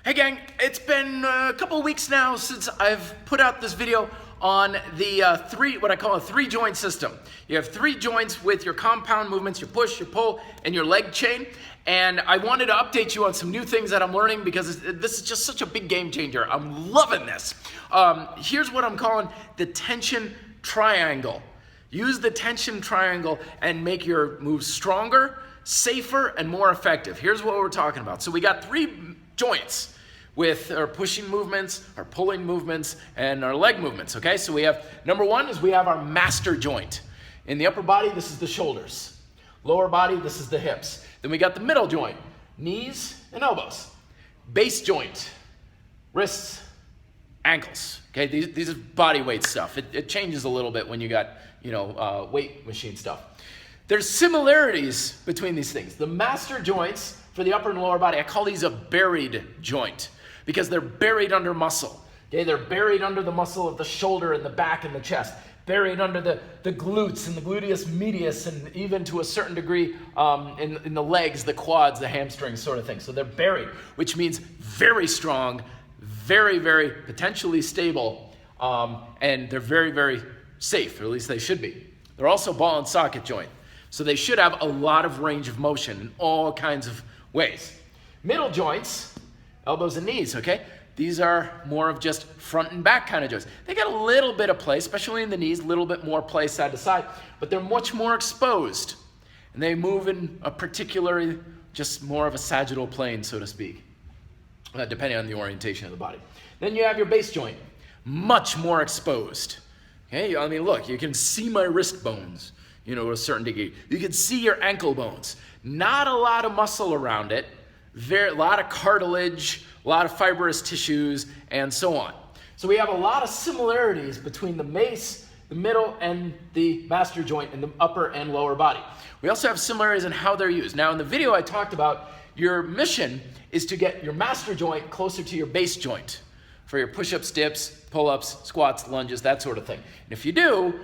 Hey gang, it's been a couple of weeks now since I've put out this video on the what I call a three joint system. You have three joints with your compound movements, your push, your pull, and your leg chain. And I wanted to update you on some new things that I'm learning because this is just such a big game changer. I'm loving this. Here's what I'm calling the tension triangle. Use the tension triangle and make your moves stronger, safer, and more effective. Here's what we're talking about. So we got three joints with our pushing movements, our pulling movements, and our leg movements, okay? So we have, number one is we have our master joint. In the upper body, this is the shoulders. Lower body, this is the hips. Then we got the middle joint, knees and elbows. Base joint, wrists, ankles, okay? These are body weight stuff. It changes a little bit when you got, weight machine stuff. There's similarities between these things. The master joints for the upper and lower body, I call these a buried joint because they're buried under muscle. Okay, they're buried under the muscle of the shoulder and the back and the chest, buried under the glutes and the gluteus medius, and even to a certain degree in the legs, the quads, the hamstrings, sort of thing. So they're buried, which means very strong, very, very potentially stable, and they're very, very safe, or at least they should be. They're also ball and socket joint. So they should have a lot of range of motion in all kinds of ways. Middle joints, elbows and knees, okay? These are more of just front and back kind of joints. They got a little bit of play, especially in the knees, a little bit more play side to side, but they're much more exposed. And they move in a particularly, just more of a sagittal plane, so to speak, depending on the orientation of the body. Then you have your base joint, much more exposed. Okay, I mean, look, you can see my wrist bones, to a certain degree. You can see your ankle bones. Not a lot of muscle around it, a lot of cartilage, a lot of fibrous tissues, and so on. So we have a lot of similarities between the base, the middle, and the master joint in the upper and lower body. We also have similarities in how they're used. Now in the video I talked about, your mission is to get your master joint closer to your base joint for your push-ups, dips, pull-ups, squats, lunges, that sort of thing. And if you do,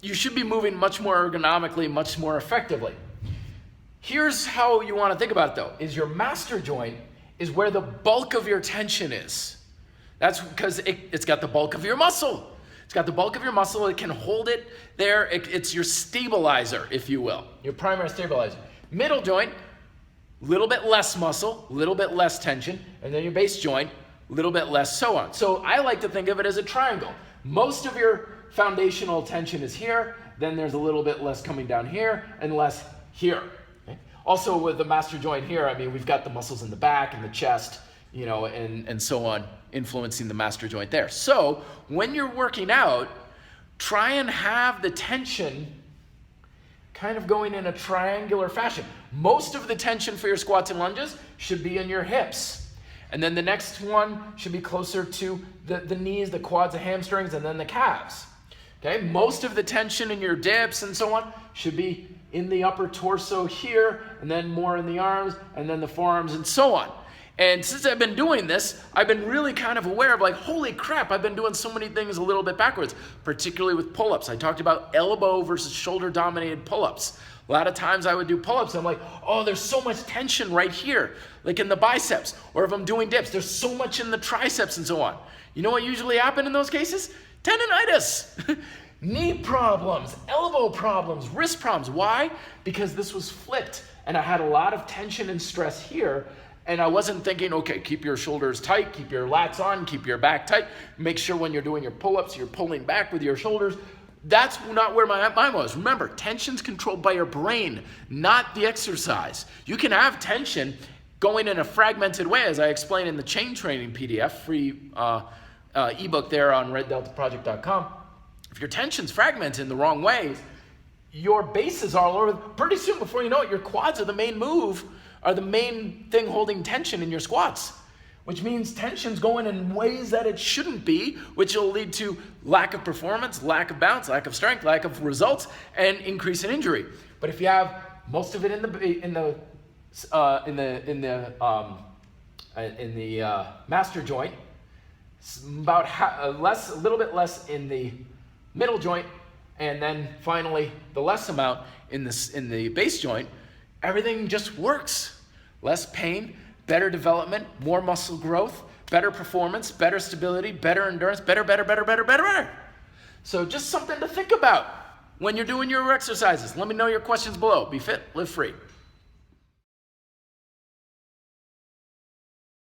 you should be moving much more ergonomically, much more effectively. Here's how you want to think about it though, is your master joint is where the bulk of your tension is. That's because it's got the bulk of your muscle. It's got the bulk of your muscle, it can hold it there. It's your stabilizer, if you will, your primary stabilizer. Middle joint, a little bit less muscle, a little bit less tension, and then your base joint, a little bit less so on. So I like to think of it as a triangle. Most of your foundational tension is here, then there's a little bit less coming down here and less here. Okay? Also with the master joint here, I mean, we've got the muscles in the back and the chest, and so on, influencing the master joint there. So when you're working out, try and have the tension kind of going in a triangular fashion. Most of the tension for your squats and lunges should be in your hips. And then the next one should be closer to the knees, the quads, the hamstrings, and then the calves. Okay, most of the tension in your dips and so on should be in the upper torso here, and then more in the arms, and then the forearms, and so on. And since I've been doing this, I've been really kind of aware of like, holy crap, I've been doing so many things a little bit backwards, particularly with pull-ups. I talked about elbow versus shoulder-dominated pull-ups. A lot of times I would do pull-ups, and I'm like, oh, there's so much tension right here, like in the biceps, or if I'm doing dips, there's so much in the triceps and so on. You know what usually happens in those cases? Tendonitis, knee problems, elbow problems, wrist problems. Why? Because this was flipped, and I had a lot of tension and stress here, and I wasn't thinking, okay, keep your shoulders tight, keep your lats on, keep your back tight. Make sure when you're doing your pull-ups, you're pulling back with your shoulders. That's not where my mind was. Remember, tension's controlled by your brain, not the exercise. You can have tension going in a fragmented way, as I explained in the Chain Training PDF, free ebook there on reddeltaproject.com. If your tension's fragmented in the wrong ways, your bases are all over. Pretty soon, before you know it, your quads are the main move, are the main thing holding tension in your squats, which means tension's going in ways that it shouldn't be, which will lead to lack of performance, lack of balance, lack of strength, lack of results, and increase in injury. But if you have most of it in the master joint, about a little bit less in the middle joint, and then finally the less amount in the base joint, everything just works. Less pain, better development, more muscle growth, better performance, better stability, better endurance, better. So just something to think about when you're doing your exercises. Let me know your questions below. Be fit, live free.